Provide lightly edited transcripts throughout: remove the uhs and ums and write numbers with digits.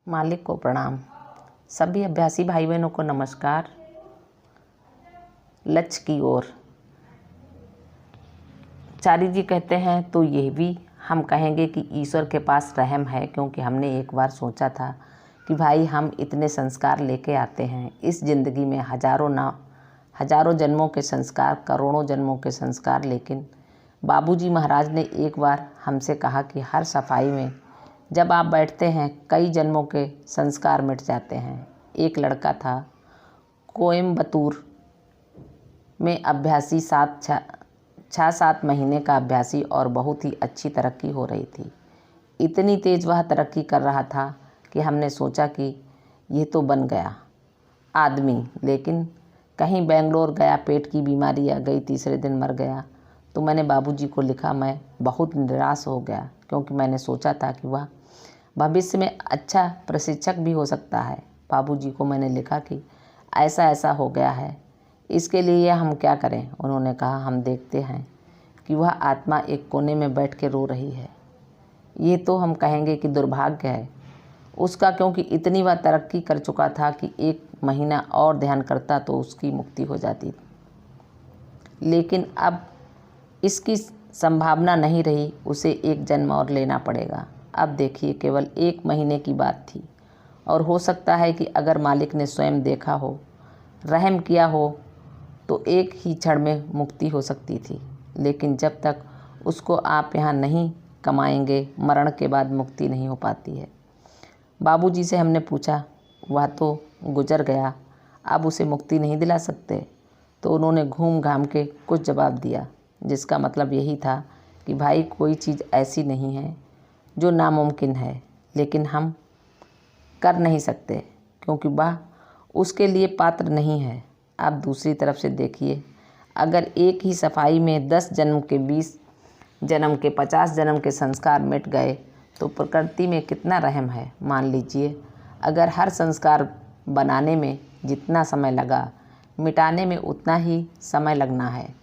मालिक को प्रणाम। सभी अभ्यासी भाई बहनों को नमस्कार। लक्ष्य की ओर। चारी जी कहते हैं तो यह भी हम कहेंगे कि ईश्वर के पास रहम है, क्योंकि हमने एक बार सोचा था कि भाई हम इतने संस्कार लेके आते हैं इस ज़िंदगी में, हजारों जन्मों के संस्कार, करोड़ों जन्मों के संस्कार, लेकिन बाबूजी महाराज ने एक बार हमसे कहा कि हर सफाई में जब आप बैठते हैं कई जन्मों के संस्कार मिट जाते हैं। एक लड़का था कोयम्बतूर में अभ्यासी, 6-7 महीने का अभ्यासी, और बहुत ही अच्छी तरक्की हो रही थी। इतनी तेज़ वह तरक्की कर रहा था कि हमने सोचा कि ये तो बन गया आदमी, लेकिन कहीं बेंगलोर गया, पेट की बीमारी आ गई, तीसरे दिन मर गया। तो मैंने बाबूजी को लिखा। मैं बहुत निराश हो गया, क्योंकि मैंने सोचा था कि वह भविष्य में अच्छा प्रशिक्षक भी हो सकता है। बाबूजी को मैंने लिखा कि ऐसा ऐसा हो गया है, इसके लिए हम क्या करें। उन्होंने कहा हम देखते हैं कि वह आत्मा एक कोने में बैठ के रो रही है। ये तो हम कहेंगे कि दुर्भाग्य है उसका, क्योंकि इतनी बार तरक्की कर चुका था कि 1 महीना और ध्यान करता तो उसकी मुक्ति हो जाती। लेकिन अब इसकी संभावना नहीं रही, उसे 1 जन्म और लेना पड़ेगा। अब देखिए, केवल 1 महीने की बात थी, और हो सकता है कि अगर मालिक ने स्वयं देखा हो, रहम किया हो, तो एक ही क्षण में मुक्ति हो सकती थी। लेकिन जब तक उसको आप यहाँ नहीं कमाएंगे, मरण के बाद मुक्ति नहीं हो पाती है। बाबूजी से हमने पूछा, वह तो गुजर गया, अब उसे मुक्ति नहीं दिला सकते। तो उन्होंने घूम घाम के कुछ जवाब दिया, जिसका मतलब यही था कि भाई कोई चीज़ ऐसी नहीं है जो नामुमकिन है, लेकिन हम कर नहीं सकते क्योंकि वह उसके लिए पात्र नहीं है। आप दूसरी तरफ से देखिए, अगर एक ही सफाई में 10 जन्म के, 20 जन्म के, 50 जन्म के संस्कार मिट गए तो प्रकृति में कितना रहम है। मान लीजिए अगर हर संस्कार बनाने में जितना समय लगा, मिटाने में उतना ही समय लगना है,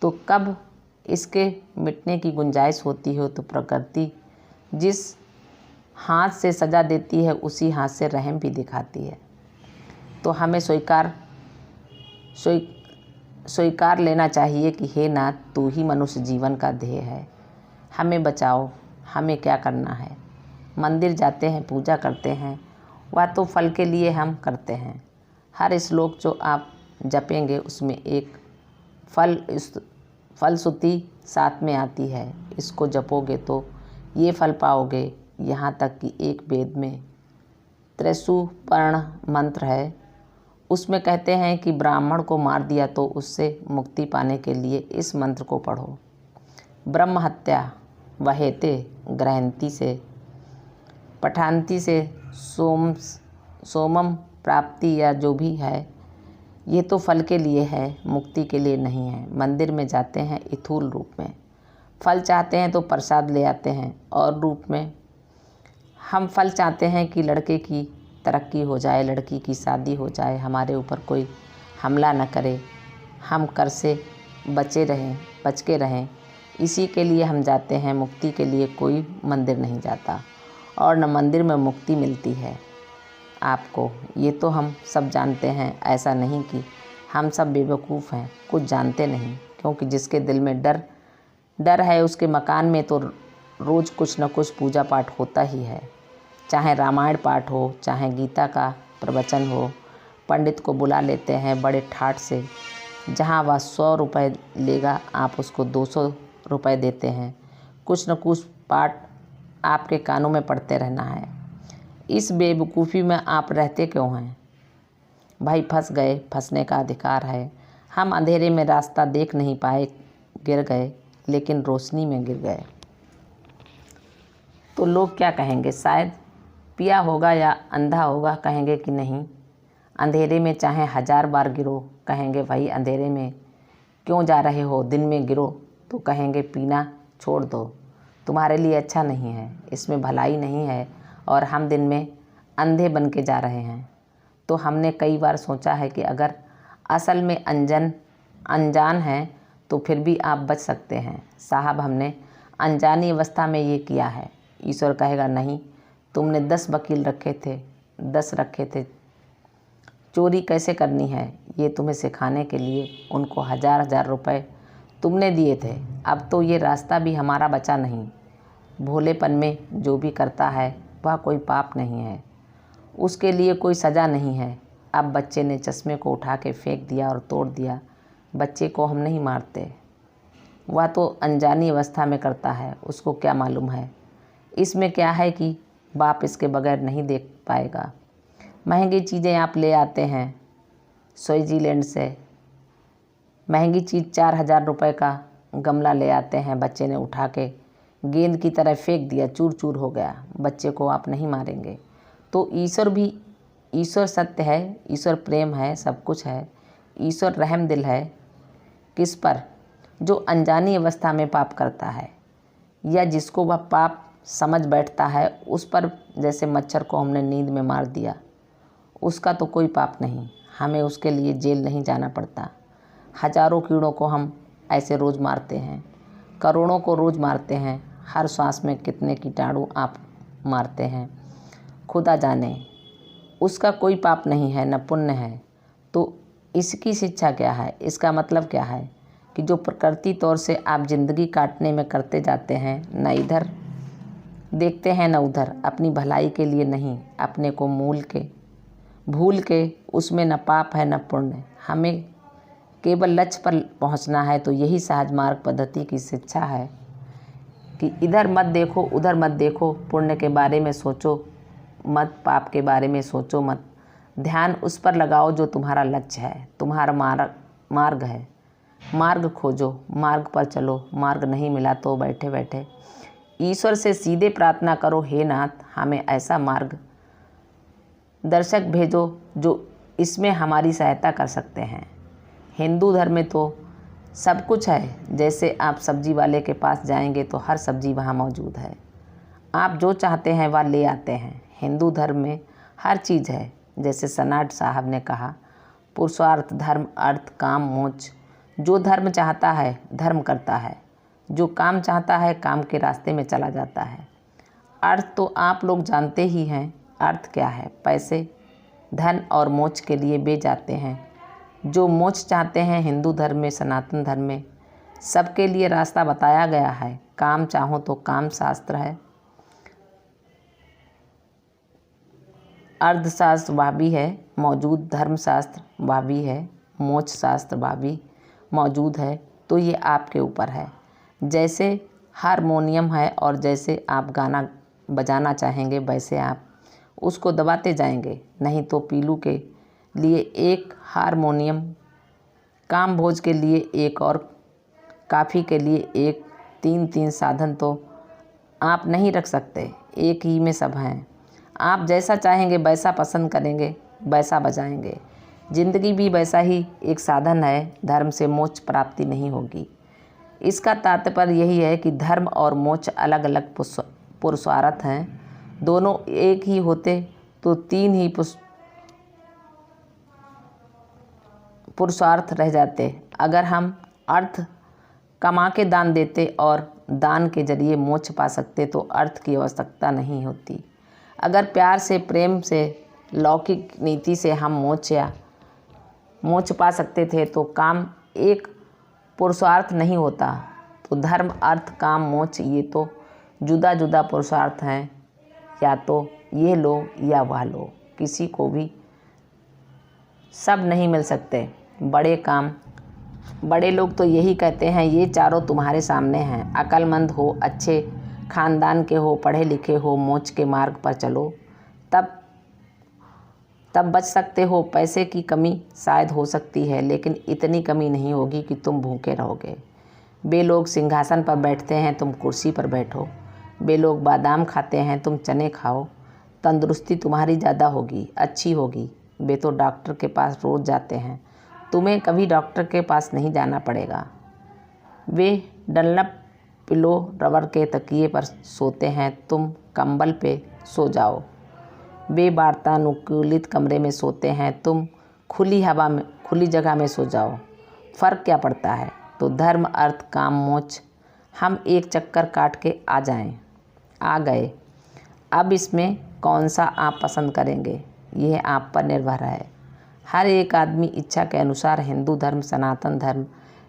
तो कब इसके मिटने की गुंजाइश होती हो। तो प्रकृति जिस हाथ से सजा देती है उसी हाथ से रहम भी दिखाती है। तो हमें स्वीकार लेना चाहिए कि हे नाथ, तू ही मनुष्य जीवन का ध्येय है, हमें बचाओ। हमें क्या करना है, मंदिर जाते हैं, पूजा करते हैं, वह तो फल के लिए हम करते हैं। हर श्लोक जो आप जपेंगे उसमें एक फलश्रुति साथ में आती है। इसको जपोगे तो ये फल पाओगे। यहाँ तक कि एक वेद में त्रिशुपर्ण मंत्र है, उसमें कहते हैं कि ब्राह्मण को मार दिया तो उससे मुक्ति पाने के लिए इस मंत्र को पढ़ो। ब्रह्म हत्या वहेते ग्रहंती से पठांती से सोमम प्राप्ति, या जो भी है, ये तो फल के लिए है, मुक्ति के लिए नहीं है। मंदिर में जाते हैं स्थूल रूप में, फल चाहते हैं तो प्रसाद ले आते हैं, और रूप में हम फल चाहते हैं कि लड़के की तरक्की हो जाए, लड़की की शादी हो जाए, हमारे ऊपर कोई हमला न करे, हम कर से बच के रहें। इसी के लिए हम जाते हैं। मुक्ति के लिए कोई मंदिर नहीं जाता, और न मंदिर में मुक्ति मिलती है आपको। ये तो हम सब जानते हैं। ऐसा नहीं कि हम सब बेवकूफ़ हैं, कुछ जानते नहीं, क्योंकि जिसके दिल में डर है उसके मकान में तो रोज़ कुछ न कुछ पूजा पाठ होता ही है। चाहे रामायण पाठ हो, चाहे गीता का प्रवचन हो, पंडित को बुला लेते हैं बड़े ठाठ से। जहाँ वह 100 रुपये लेगा, आप उसको 200 रुपये देते हैं। कुछ न कुछ पाठ आपके कानों में पढ़ते रहना है। इस बेवकूफ़ी में आप रहते क्यों हैं भाई? फंस गए, फंसने का अधिकार है। हम अंधेरे में रास्ता देख नहीं पाए, गिर गए, लेकिन रोशनी में गिर गए। तो लोग क्या कहेंगे? शायद पिया होगा या अंधा होगा, कहेंगे कि नहीं, अंधेरे में चाहे 1000 बार गिरो, कहेंगे भाई अंधेरे में क्यों जा रहे हो, दिन में गिरो। तो कहेंगे पीना छोड़ दो, तुम्हारे लिए अच्छा नहीं है, इसमें भलाई नहीं है, और हम दिन में अंधे बन के जा रहे हैं। तो हमने कई बार सोचा है कि अगर असल में अनजान है तो फिर भी आप बच सकते हैं। साहब, हमने अनजानी अवस्था में ये किया है। ईश्वर कहेगा नहीं, तुमने 10 वकील रखे थे, 10 रखे थे। चोरी कैसे करनी है ये तुम्हें सिखाने के लिए उनको हजार हजार रुपए तुमने दिए थे। अब तो ये रास्ता भी हमारा बचा नहीं। भोलेपन में जो भी करता है वह कोई पाप नहीं है, उसके लिए कोई सज़ा नहीं है। अब बच्चे ने चश्मे को उठा के फेंक दिया और तोड़ दिया। बच्चे को हम नहीं मारते, वह तो अनजानी अवस्था में करता है, उसको क्या मालूम है। इसमें क्या है कि बाप इसके बगैर नहीं देख पाएगा। महंगी चीज़ें आप ले आते हैं स्विट्ज़रलैंड से, महंगी चीज़ 4000 रुपये का गमला ले आते हैं। बच्चे ने उठा के गेंद की तरह फेंक दिया, चूर चूर हो गया। बच्चे को आप नहीं मारेंगे। तो ईश्वर सत्य है, ईश्वर प्रेम है, सब कुछ है। ईश्वर रहम दिल है किस पर? जो अनजानी अवस्था में पाप करता है या जिसको वह पाप समझ बैठता है उस पर। जैसे मच्छर को हमने नींद में मार दिया, उसका तो कोई पाप नहीं, हमें उसके लिए जेल नहीं जाना पड़ता। हजारों कीड़ों को हम ऐसे रोज़ मारते हैं, करोड़ों को रोज़ मारते हैं। हर सांस में कितने कीटाणु आप मारते हैं खुदा जाने। उसका कोई पाप नहीं है, न पुण्य है। तो इसकी शिक्षा क्या है? इसका मतलब क्या है कि जो प्रकृति तौर से आप ज़िंदगी काटने में करते जाते हैं, न इधर देखते हैं न उधर, अपनी भलाई के लिए नहीं, अपने को भूल के, उसमें न पाप है न पुण्य। हमें केवल लक्ष्य पर पहुंचना है। तो यही सहज मार्ग पद्धति की शिक्षा है कि इधर मत देखो, उधर मत देखो, पुण्य के बारे में सोचो मत, पाप के बारे में सोचो मत। ध्यान उस पर लगाओ जो तुम्हारा लक्ष्य है, तुम्हारा मार्ग है। मार्ग खोजो, मार्ग पर चलो। मार्ग नहीं मिला तो बैठे बैठे ईश्वर से सीधे प्रार्थना करो, हे नाथ हमें ऐसा मार्ग दर्शक भेजो जो इसमें हमारी सहायता कर सकते हैं। हिंदू धर्म में तो सब कुछ है। जैसे आप सब्जी वाले के पास जाएंगे तो हर सब्जी वहाँ मौजूद है, आप जो चाहते हैं वह ले आते हैं। हिंदू धर्म में हर चीज़ है। जैसे सनाड साहब ने कहा, पुरुषार्थ, धर्म, अर्थ, काम, मोक्ष। जो धर्म चाहता है धर्म करता है, जो काम चाहता है काम के रास्ते में चला जाता है। अर्थ तो आप लोग जानते ही हैं। अर्थ क्या है? पैसे, धन और मोक्ष के लिए बे जाते हैं। जो मोक्ष चाहते हैं हिंदू धर्म में, सनातन धर्म में सबके लिए रास्ता बताया गया है। काम चाहो तो काम शास्त्र है, अर्थशास्त्र वह भी है मौजूद, धर्मशास्त्र वह भी है, मोक्ष शास्त्र वह भी मौजूद है। तो ये आपके ऊपर है। जैसे हारमोनियम है और जैसे आप गाना बजाना चाहेंगे वैसे आप उसको दबाते जाएंगे। नहीं तो पीलू के लिए एक हारमोनियम, काम भोज के लिए एक और काफ़ी के लिए एक, 3 साधन तो आप नहीं रख सकते, एक ही में सब हैं। आप जैसा चाहेंगे वैसा पसंद करेंगे, वैसा बजाएंगे। ज़िंदगी भी वैसा ही एक साधन है। धर्म से मोक्ष प्राप्ति नहीं होगी। इसका तात्पर्य यही है कि धर्म और मोक्ष अलग अलग पुरुषार्थ हैं। दोनों एक ही होते तो 3 ही पुरुषार्थ रह जाते। अगर हम अर्थ कमा के दान देते और दान के जरिए मोक्ष पा सकते तो अर्थ की आवश्यकता नहीं होती। अगर प्यार से, प्रेम से, लौकिक नीति से हम मोक्ष पा सकते थे तो काम एक पुरुषार्थ नहीं होता। तो धर्म, अर्थ, काम, मोक्ष ये तो जुदा जुदा पुरुषार्थ हैं। या तो ये लो या वह लो, किसी को भी सब नहीं मिल सकते। बड़े लोग तो यही कहते हैं, ये चारों तुम्हारे सामने हैं। अक्लमंद हो, अच्छे खानदान के हो, पढ़े लिखे हो, मोक्ष के मार्ग पर चलो, तब बच सकते हो। पैसे की कमी शायद हो सकती है, लेकिन इतनी कमी नहीं होगी कि तुम भूखे रहोगे। वे लोग सिंहासन पर बैठते हैं, तुम कुर्सी पर बैठो। वे लोग बादाम खाते हैं, तुम चने खाओ। तंदुरुस्ती तुम्हारी ज़्यादा होगी, अच्छी होगी। वे तो डॉक्टर के पास रोज़ जाते हैं, तुम्हें कभी डॉक्टर के पास नहीं जाना पड़ेगा। वे डनलप पिलो, रबर के तकिए पर सोते हैं, तुम कंबल पे सो जाओ। वे वातानुकूलित कमरे में सोते हैं, तुम खुली जगह में सो जाओ। फ़र्क क्या पड़ता है? तो धर्म, अर्थ, काम, मोक्ष हम एक चक्कर काट के आ गए। अब इसमें कौन सा आप पसंद करेंगे, यह आप पर निर्भर है। हर एक आदमी इच्छा के अनुसार हिंदू धर्म, सनातन धर्म,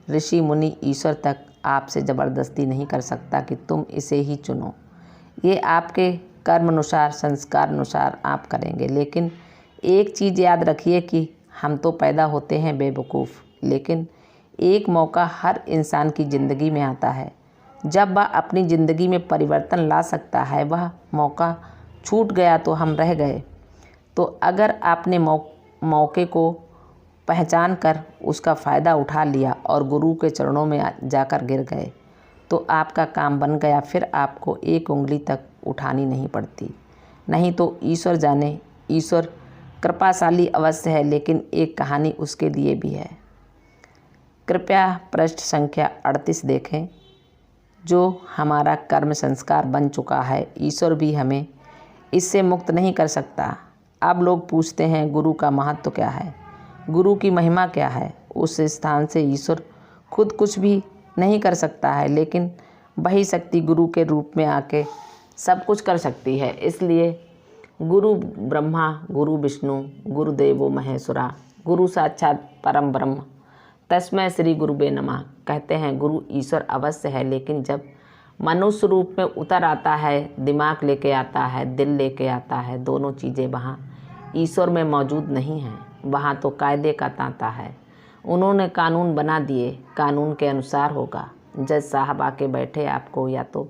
ऋषि मुनि, ईश्वर तक आपसे ज़बरदस्ती नहीं कर सकता कि तुम इसे ही चुनो। ये आपके कर्म अनुसार, संस्कार अनुसार आप करेंगे। लेकिन एक चीज़ याद रखिए कि हम तो पैदा होते हैं बेवकूफ़, लेकिन एक मौका हर इंसान की ज़िंदगी में आता है जब वह अपनी ज़िंदगी में परिवर्तन ला सकता है। वह मौका छूट गया तो हम रह गए। तो अगर आपने मौके को पहचान कर उसका फ़ायदा उठा लिया और गुरु के चरणों में जाकर गिर गए तो आपका काम बन गया। फिर आपको एक उंगली तक उठानी नहीं पड़ती। नहीं तो ईश्वर जाने, ईश्वर कृपाशाली अवश्य है, लेकिन एक कहानी उसके लिए भी है। कृपया पृष्ठ संख्या 38 देखें। जो हमारा कर्म संस्कार बन चुका है, ईश्वर भी हमें इससे मुक्त नहीं कर सकता। अब लोग पूछते हैं गुरु का महत्व क्या है, गुरु की महिमा क्या है। उस स्थान से ईश्वर खुद कुछ भी नहीं कर सकता है, लेकिन वही शक्ति गुरु के रूप में आके सब कुछ कर सकती है। इसलिए गुरु ब्रह्मा, गुरु विष्णु, गुरुदेवो महेश्वरा, गुरु साक्षात परम ब्रह्म, तस्मै श्री गुरुवे नमः कहते हैं। गुरु ईश्वर अवश्य है, लेकिन जब मनुष्य रूप में उतर आता है, दिमाग लेके आता है, दिल लेके आता है, दोनों चीज़ें वहाँ ईश्वर में मौजूद नहीं हैं। वहाँ तो कायदे का तांता है। उन्होंने कानून बना दिए, कानून के अनुसार होगा। जज साहब आके बैठे, आपको या तो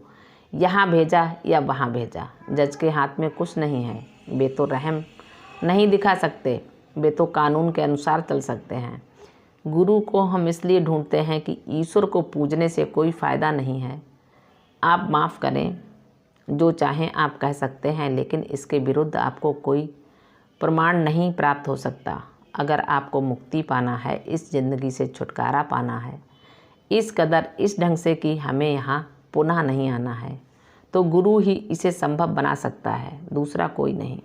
यहाँ भेजा या वहाँ भेजा। जज के हाथ में कुछ नहीं है। वे तो रहम नहीं दिखा सकते, वे तो कानून के अनुसार चल सकते हैं। गुरु को हम इसलिए ढूंढते हैं कि ईश्वर को पूजने से कोई फ़ायदा नहीं है। आप माफ़ करें, जो चाहें आप कह सकते हैं, लेकिन इसके विरुद्ध आपको कोई प्रमाण नहीं प्राप्त हो सकता। अगर आपको मुक्ति पाना है, इस ज़िंदगी से छुटकारा पाना है, इस कदर इस ढंग से कि हमें यहाँ पुनः नहीं आना है, तो गुरु ही इसे संभव बना सकता है, दूसरा कोई नहीं।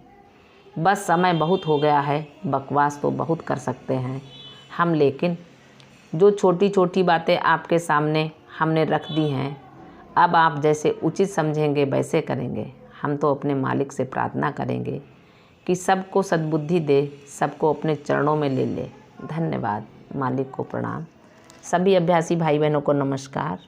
बस समय बहुत हो गया है, बकवास तो बहुत कर सकते हैं हम, लेकिन जो छोटी छोटी बातें आपके सामने हमने रख दी हैं, अब आप जैसे उचित समझेंगे वैसे करेंगे। हम तो अपने मालिक से प्रार्थना करेंगे कि सबको सद्बुद्धि दे, सबको अपने चरणों में ले ले। धन्यवाद। मालिक को प्रणाम। सभी अभ्यासी भाई बहनों को नमस्कार।